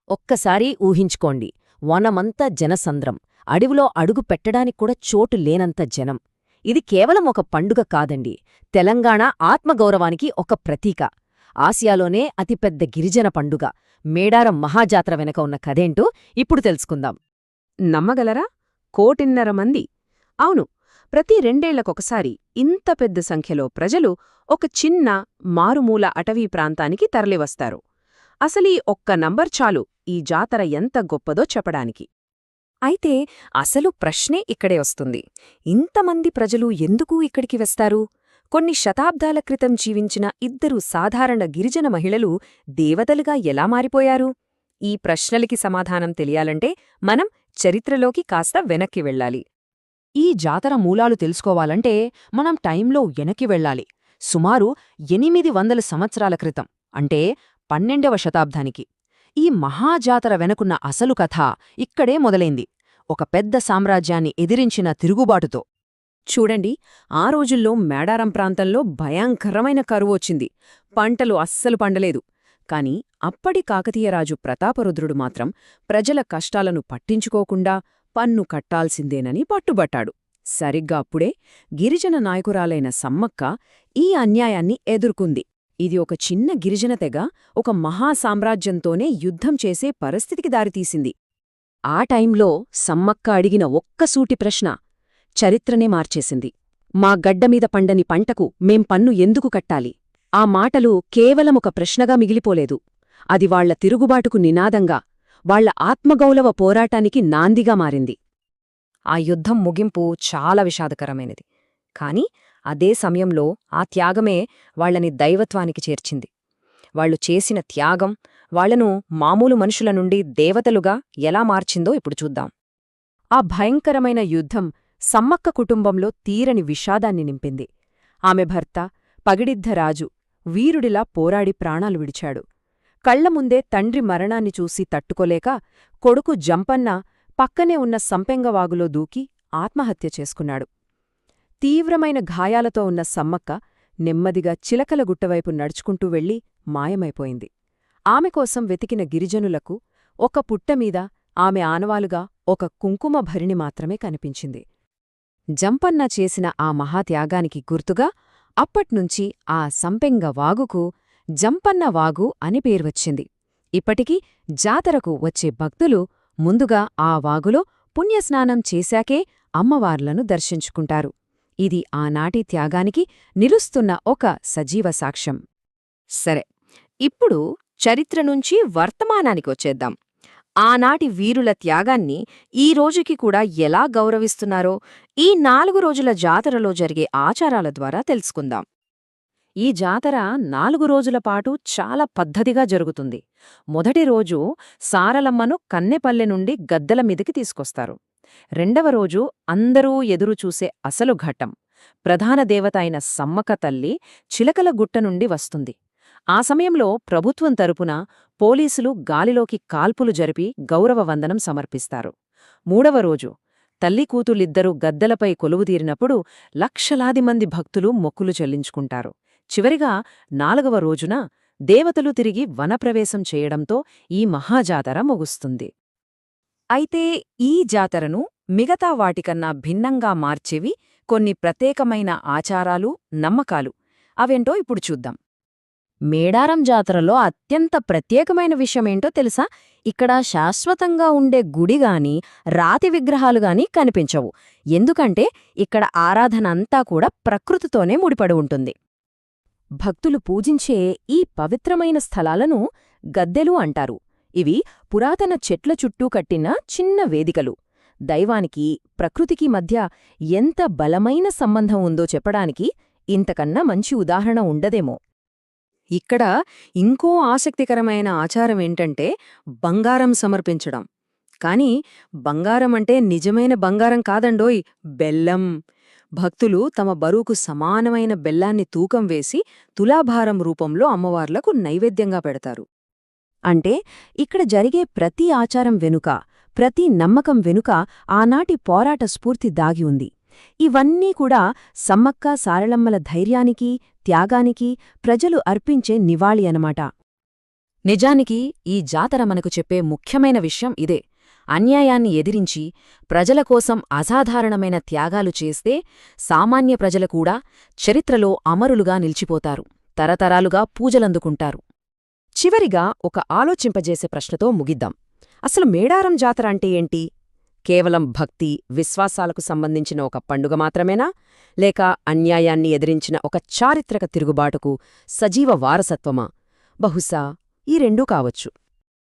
ఒక్కసారి ఊహించుకోండి, వనమంతా జనసంద్రం, అడవిలో అడుగు పెట్టడానిక్కూడా చోటు లేనంత జనం. ఇది కేవలం ఒక పండుగ కాదండి, తెలంగాణ ఆత్మగౌరవానికి ఒక ప్రతీక. ఆసియాలోనే అతిపెద్ద గిరిజన పండుగ మేడారం మహాజాత్ర వెనక ఉన్న కథేంటో ఇప్పుడు తెలుసుకుందాం. నమ్మగలరా? 1.5 కోటి మంది! అవును, ప్రతి 2 ఏళ్లకొకసారి ఇంత పెద్ద సంఖ్యలో ప్రజలు ఒక చిన్న మారుమూల అటవీ ప్రాంతానికి తరలివస్తారు. అసలీ ఒక్క నంబర్ చాలు ఈ జాతర ఎంత గొప్పదో చెప్పడానికి. అయితే అసలు ప్రశ్నే ఇక్కడే వస్తుంది. ఇంతమంది ప్రజలు ఎందుకు ఇక్కడికి వస్తారు? కొన్ని శతాబ్దాల క్రితం జీవించిన 2 సాధారణ గిరిజన మహిళలు దేవతలుగా ఎలా మారిపోయారు? ఈ ప్రశ్నలకి సమాధానం తెలియాలంటే మనం చరిత్రలోకి కాస్త వెనక్కి వెళ్ళాలి. ఈ జాతర మూలాలు తెలుసుకోవాలంటే మనం టైంలో వెనక్కి వెళ్ళాలి. సుమారు 800 సంవత్సరాల క్రితం, అంటే 12వ శతాబ్దానికి. ఈ మహాజాతర వెనుకున్న అసలు కథ ఇక్కడే మొదలైంది, ఒక పెద్ద సామ్రాజ్యాన్ని ఎదిరించిన తిరుగుబాటుతో. చూడండి, ఆ రోజుల్లో మేడారం ప్రాంతంలో భయంకరమైన కరువొచ్చింది. పంటలు అస్సలు పండలేదు. కాని అప్పటి కాకతీయరాజు ప్రతాపరుద్రుడు మాత్రం ప్రజల కష్టాలను పట్టించుకోకుండా పన్ను కట్టాల్సిందేనని పట్టుబట్టాడు. సరిగ్గా అప్పుడే గిరిజన నాయకురాలైన సమ్మక్క ఈ అన్యాయాన్ని ఎదుర్కొంది. ఇది ఒక చిన్న గిరిజన తెగ ఒక మహాసామ్రాజ్యంతోనే యుద్ధం చేసే పరిస్థితికి దారితీసింది. ఆ టైంలో సమ్మక్క అడిగిన ఒక్కసూటి ప్రశ్న చరిత్రనే మార్చేసింది. మా గడ్డమీద పండని పంటకు మేం పన్ను ఎందుకు కట్టాలి? ఆ మాటలు కేవలమొక ప్రశ్నగా మిగిలిపోలేదు. అది వాళ్ల తిరుగుబాటుకు నినాదంగా, వాళ్ల ఆత్మగౌరవ పోరాటానికి నాందిగా మారింది. ఆ యుద్ధం ముగింపు చాలా విషాదకరమైనది. కాని అదే సమయంలో ఆ త్యాగమే వాళ్లని దైవత్వానికి చేర్చింది. వాళ్లు చేసిన త్యాగం వాళ్లను మామూలు మనుషుల నుండి దేవతలుగా ఎలా మార్చిందో ఇప్పుడు చూద్దాం. ఆ భయంకరమైన యుద్ధం సమ్మక్క కుటుంబంలో తీరని విషాదాన్ని నింపింది. ఆమె భర్త పగిడిద్దరాజు వీరుడిలా పోరాడి ప్రాణాలు విడిచాడు. కళ్లముందే తండ్రి మరణాన్ని చూసి తట్టుకోలేక కొడుకు జంపన్న పక్కనే ఉన్న సంపెంగవాగులో దూకి ఆత్మహత్య చేసుకున్నాడు. తీవ్రమైన గాయాలతో ఉన్న సమ్మక్క నెమ్మదిగా చిలకలగుట్టవైపు నడుచుకుంటూ వెళ్లి మాయమైపోయింది. ఆమె కోసం వెతికిన గిరిజనులకు ఒక పుట్టమీద ఆమె ఆనవాలుగా ఒక కుంకుమ భరిణి మాత్రమే కనిపించింది. జంపన్న చేసిన ఆ మహాత్యాగానికి గుర్తుగా అప్పట్నుంచి ఆ సంపెంగ వాగుకు జంపన్న వాగు అని పేర్వచ్చింది. ఇప్పటికీ జాతరకు వచ్చే భక్తులు ముందుగా ఆ వాగులో పుణ్యస్నానం చేశాకే అమ్మవార్లను దర్శించుకుంటారు. ఇది ఆనాటి త్యాగానికి నిలుస్తున్న ఒక సజీవ సాక్ష్యం. సరే, ఇప్పుడు చరిత్ర నుంచి వర్తమానానికి వచ్చేద్దాం. ఆనాటి వీరుల త్యాగాన్ని ఈ రోజుకి కూడా ఎలా గౌరవిస్తున్నారో ఈ 4 రోజుల జాతరలో జరిగే ఆచారాల ద్వారా తెలుసుకుందాం. ఈ జాతర 4 రోజుల పాటు చాలా పద్ధతిగా జరుగుతుంది. మొదటి రోజు సారలమ్మను కన్నెపల్లె నుండి గద్దెల మీదికి తీసుకొస్తారు. రెండవ రోజు అందరూ ఎదురుచూసే అసలు ఘట్టం, ప్రధాన దేవత అయిన సమ్మక్క తల్లి చిలకల గుట్ట నుండి వస్తుంది. ఆ సమయంలో ప్రభుత్వం తరపున పోలీసులు గాలిలోకి కాల్పులు జరిపి గౌరవ వందనం సమర్పిస్తారు. మూడవ రోజు తల్లి కూతుళ్ళిద్దరూ గద్దెలపై కొలువుతీరినప్పుడు లక్షలాది మంది భక్తులు మొక్కులు చెల్లించుకుంటారు. చివరిగా 4వ రోజున దేవతలు తిరిగి వనప్రవేశం చేయడంతో ఈ మహాజాతర ముగుస్తుంది. అయితే ఈ జాతరను మిగతా వాటికన్నా భిన్నంగా మార్చేవి కొన్ని ప్రత్యేకమైన ఆచారాలు, నమ్మకాలు. అవేంటో ఇప్పుడు చూద్దాం. మేడారం జాతరలో అత్యంత ప్రత్యేకమైన విషయమేంటో తెలుసా? ఇక్కడ శాశ్వతంగా ఉండే గుడిగాని రాతి విగ్రహాలుగాని కనిపించవు. ఎందుకంటే ఇక్కడ ఆరాధనంతా కూడా ప్రకృతితోనే ముడిపడి ఉంటుంది. భక్తులు పూజించే ఈ పవిత్రమైన స్థలాలను గద్దెలు అంటారు. ఇవి పురాతన చెట్ల చుట్టూ కట్టిన చిన్న వేదికలు. దైవానికి, ప్రకృతికి మధ్య ఎంత బలమైన సంబంధం ఉందో చెప్పడానికి ఇంతకన్నా మంచి ఉదాహరణ ఉండదేమో. ఇక్కడ ఇంకో ఆసక్తికరమైన ఆచారమేంటంటే బంగారం సమర్పించడం. కాని బంగారమంటే నిజమైన బంగారం కాదండోయ్, బెల్లం. భక్తులు తమ బరువుకు సమానమైన బెల్లాన్ని తూకం వేసి తులాభారం రూపంలో అమ్మవార్లకు నైవేద్యంగా పెడతారు. అంటే ఇక్కడ జరిగే ప్రతి ఆచారం వెనుక, ప్రతి నమ్మకం వెనుక ఆనాటి పోరాట స్ఫూర్తి దాగి ఉంది. ఇవన్నీ కూడా సమ్మక్క సారళమ్మల ధైర్యానికి, త్యాగానికి ప్రజలు అర్పించే నివాళి అనమాట. నిజానికి ఈ జాతర మనకు చెప్పే ముఖ్యమైన విషయం ఇదే. అన్యాయాన్ని ఎదిరించి ప్రజల కోసం అసాధారణమైన త్యాగాలు చేస్తే సామాన్య ప్రజలు కూడా చరిత్రలో అమరులుగా నిలిచిపోతారు, తరతరాలుగా పూజలందుకుంటారు. చివరిగా ఒక ఆలోచింపజేసే ప్రశ్నతో ముగిద్దాం. అసలు మేడారం జాతర అంటే ఏంటి? కేవలం భక్తి, విశ్వాసాలకు సంబంధించిన ఒక పండుగ మాత్రమేనా? లేక అన్యాయాన్ని ఎదిరించిన ఒక చారిత్రక తిరుగుబాటుకు సజీవ వారసత్వమా? బహుశా ఈ రెండూ కావచ్చు.